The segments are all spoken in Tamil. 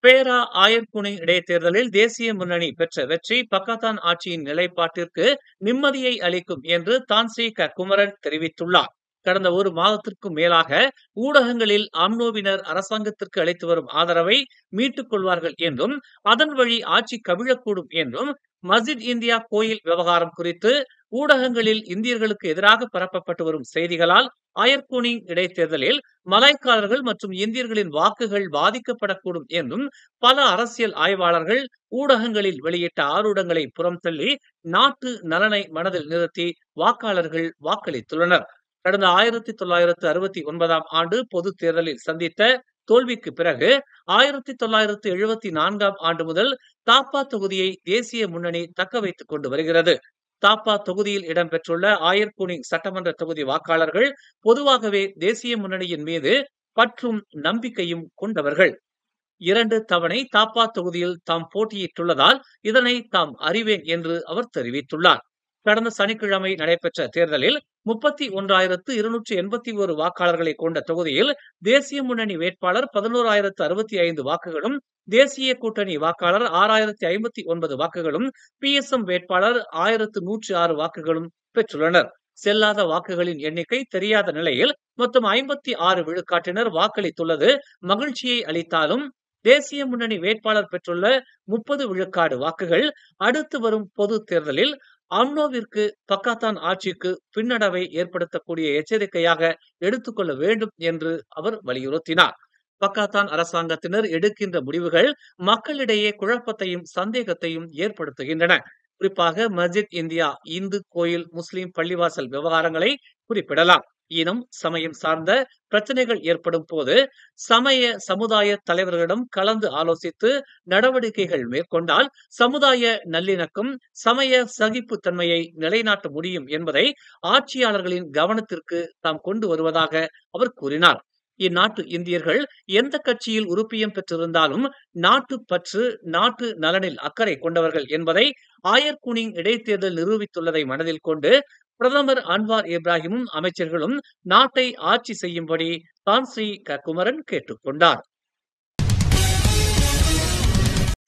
பேரா ஆயர்குனி இடைத்தேர்தலில் தேசிய முன்னணி பெற்ற வெற்றி பக்காத்தான் ஆட்சியின் நிலைப்பாட்டிற்கு நிம்மதியை அளிக்கும் என்று தான்ஸ்ரீ குமரன் தெரிவித்துள்ளார். கடந்த ஒரு மாதத்திற்கும் மேலாக ஊடகங்களில் அம்னோவினர் அரசாங்கத்திற்கு அளித்து வரும் ஆதரவை மீட்டுக் கொள்வார்கள் என்றும் அதன் வழி ஆட்சி கவிழக்கூடும் என்றும் மஸ்ஜித் இந்தியா கோயில் விவகாரம் குறித்து ஊடகங்களில் இந்தியர்களுக்கு எதிராக பரப்பப்பட்டு வரும் செய்திகளால் ஆயர்குனி இடைத்தேர்தலில் மலாய்க்காரர்கள் மற்றும் இந்தியர்களின் வாக்குகள் பாதிக்கப்படக்கூடும் என்றும் பல அரசியல் ஆய்வாளர்கள் ஊடகங்களில் வெளியிட்ட ஆரூடங்களை புறம் தள்ளி நாட்டு நலனை மனதில் நிறுத்தி வாக்காளர்கள் வாக்களித்துள்ளனர். கடந்த 1969ஆம் ஆண்டு பொது தேர்தலில் சந்தித்த தோல்விக்கு பிறகு 1974ஆம் ஆண்டு முதல் தாப்பா தொகுதியை தேசிய முன்னணி தக்க வைத்துக் கொண்டு வருகிறது. தாப்பா தொகுதியில் இடம்பெற்றுள்ள ஆயர்குனி சட்டமன்ற தொகுதி வாக்காளர்கள் பொதுவாகவே தேசிய முன்னணியின் மீது பற்றும் நம்பிக்கையும் கொண்டவர்கள். 2 தவணை தாப்பா தொகுதியில் தாம் போட்டியிட்டுள்ளதால் இதனை தாம் அறிவேன் என்று அவர் தெரிவித்துள்ளார். கடந்த சனிக்கிழமை நடைபெற்ற தேர்தலில் 31,281 வாக்காளர்களை கொண்ட தொகுதியில் தேசிய முன்னணி வேட்பாளர் 11,065 வாக்குகளும், தேசிய கூட்டணி வாக்காளர் 6,059 வாக்குகளும், PSM வேட்பாளர் 1,106 வாக்குகளும் பெற்றுள்ளனர். செல்லாத வாக்குகளின் எண்ணிக்கை தெரியாத நிலையில் மொத்தம் 56 விழுக்காட்டினர் வாக்களித்துள்ளது மகிழ்ச்சியை அளித்தாலும் தேசிய முன்னணி வேட்பாளர் பெற்றுள்ள 30 விழுக்காடு வாக்குகள் அடுத்து வரும் பொது தேர்தலில் அம்னோவிற்கு பக்காத்தான் ஆட்சிக்கு பின்னடைவை ஏற்படுத்தக்கூடிய எச்சரிக்கையாக எடுத்துக்கொள்ள வேண்டும் என்று அவர் வலியுறுத்தினார். பக்காத்தான் அரசாங்கத்தினர் எடுக்கின்ற முடிவுகள் மக்களிடையே குழப்பத்தையும் சந்தேகத்தையும் ஏற்படுத்துகின்றன. குறிப்பாக மஸ்ஜித் இந்தியா இந்து கோயில் முஸ்லிம் பள்ளிவாசல் விவகாரங்களை குறிப்பிடலாம். இனம் சமயம் சார்ந்த பிரச்சனைகள் ஏற்படும் போது சமய சமுதாய தலைவர்களிடம் கலந்து ஆலோசித்து நடவடிக்கைகள் மேற்கொண்டால் சமுதாய நல்லிணக்கம் சமய சகிப்பு தன்மையை நிலைநாட்ட முடியும் என்பதை ஆட்சியாளர்களின் கவனத்திற்கு தாம் கொண்டு வருவதாக அவர் கூறினார். இந்நாட்டு இந்தியர்கள் எந்த கட்சியில் உறுப்பியம் பெற்றிருந்தாலும் நாட்டு பற்று நாட்டு நலனில் அக்கறை கொண்டவர்கள் என்பதை ஆயர்குனி இடைத்தேர்தல் நிரூபித்துள்ளதை மனதில் கொண்டு பிரதமர் அன்வார் இப்ராஹிமும் அமைச்சர்களும் நாட்டை ஆட்சி செய்யும்படி தான்ஸ்ரீ குமரன் கேட்டுக் கொண்டார்.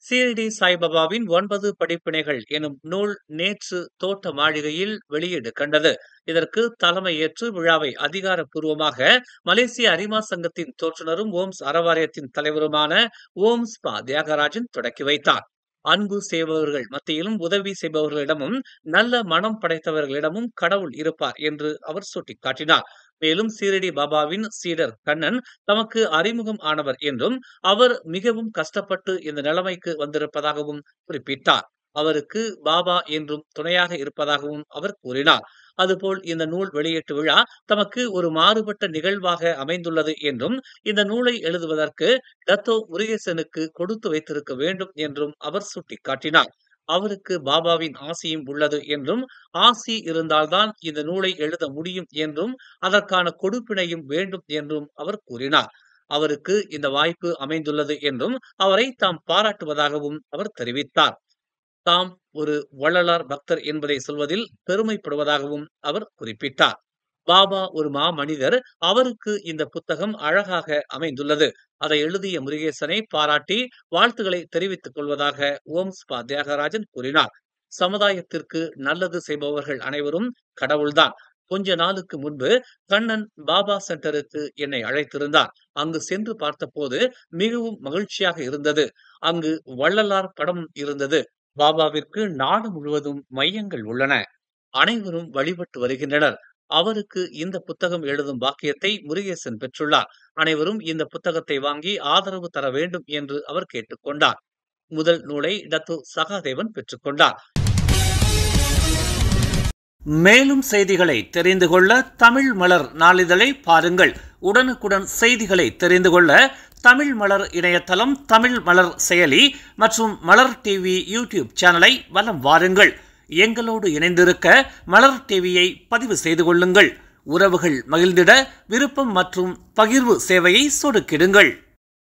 சீரடி சாய்பாபாவின் 9 படிப்பினைகள் எனும் நூல் நேற்று தோட்ட மாளிகையில் வெளியீடு கண்டது. இதற்கு தலைமை ஏற்று விழாவை அதிகாரப்பூர்வமாக மலேசிய அரிமா சங்கத்தின் தோற்றுநரும் ஓம்ஸ் அறவாரியத்தின் தலைவருமான ஓம்ஸ் பா தியாகராஜன் தொடக்கி வைத்தார். அன்பு செய்பவர்கள் மத்தியிலும் உதவி செய்பவர்களிடமும் நல்ல மனம் படைத்தவர்களிடமும் கடவுள் இருப்பார் என்று அவர் சுட்டிக்காட்டினார். மேலும் சீரடி பாபாவின் சீடர் கண்ணன் தமக்கு அறிமுகம் ஆனவர் என்றும் அவர் மிகவும் கஷ்டப்பட்டு இந்த நிலைமைக்கு வந்திருப்பதாகவும் குறிப்பிட்டார். அவருக்கு பாபா என்றும் துணையாக இருப்பதாகவும் அவர் கூறினார். அதுபோல் இந்த நூல் வெளியீட்டு விழா தமக்கு ஒரு மாறுபட்ட நிகழ்வாக அமைந்துள்ளது என்றும் இந்த நூலை எழுதுவதற்கு டத்தோ முருகேசனுக்கு கொடுத்து வைத்திருக்க வேண்டும் என்றும் அவர் சுட்டிக்காட்டினார். அவருக்கு பாபாவின் ஆசியும் உள்ளது என்றும் ஆசி இருந்தால்தான் இந்த நூலை எழுத முடியும் என்றும் அதற்கான கொடுப்பினையும் வேண்டும் என்றும் அவர் கூறினார். அவருக்கு இந்த வாய்ப்பு அமைந்துள்ளது என்றும் அவரை தாம் பாராட்டுவதாகவும் அவர் தெரிவித்தார். தாம் ஒரு வள்ளலார் பக்தர் என்பதை சொல்வதில் பெருமைப்படுவதாகவும் அவர் குறிப்பிட்டார். பாபா ஒரு மாமனிதர், அவருக்கு இந்த புத்தகம் அழகாக அமைந்துள்ளது. அதை எழுதிய முருகேசனை பாராட்டி வாழ்த்துக்களை தெரிவித்துக் கொள்வதாக ஓம்ஸ் பா தியாகராஜன் கூறினார். சமுதாயத்திற்கு நல்லது செய்பவர்கள் அனைவரும் கடவுள்தான். கொஞ்ச நாளுக்கு முன்பு கண்ணன் பாபா சென்டருக்கு என்னை அழைத்திருந்தார். அங்கு சென்று பார்த்தபோது மிகவும் மகிழ்ச்சியாக இருந்தது. அங்கு வள்ளலார் படம் இருந்தது. பாபாவிற்கு நாடு முழுவதும் மையங்கள் உள்ளன. அனைவரும் வழிபட்டு வருகின்றனர். அவருக்கு இந்த புத்தகம் எழுதும் பாக்கியத்தை முருகேசன் பெற்றுள்ளார். அனைவரும் இந்த புத்தகத்தை வாங்கி ஆதரவு தர வேண்டும் என்று அவர் கேட்டுக்கொண்டார். முதல் நூலை டத்து சகாதேவன் பெற்றுக்கொண்டார். மேலும் செய்திகளை தெரிந்து கொள்ள தமிழ் மலர் நாளிதழை பாருங்கள். உடனுக்குடன் செய்திகளை தெரிந்து கொள்ள தமிழ் மலர் இணையதளம், தமிழ் மலர் செயலி மற்றும் மலர் டிவி யூடியூப் சேனலை வலம் வாருங்கள். எங்களோடு இணைந்திருக்க மலர் டிவியை பதிவு செய்து கொள்ளுங்கள். உறவுகள் மகிழ்ந்திட விருப்பம் மற்றும் பகிர்வு சேவையை சொடுக்கிடுங்கள்.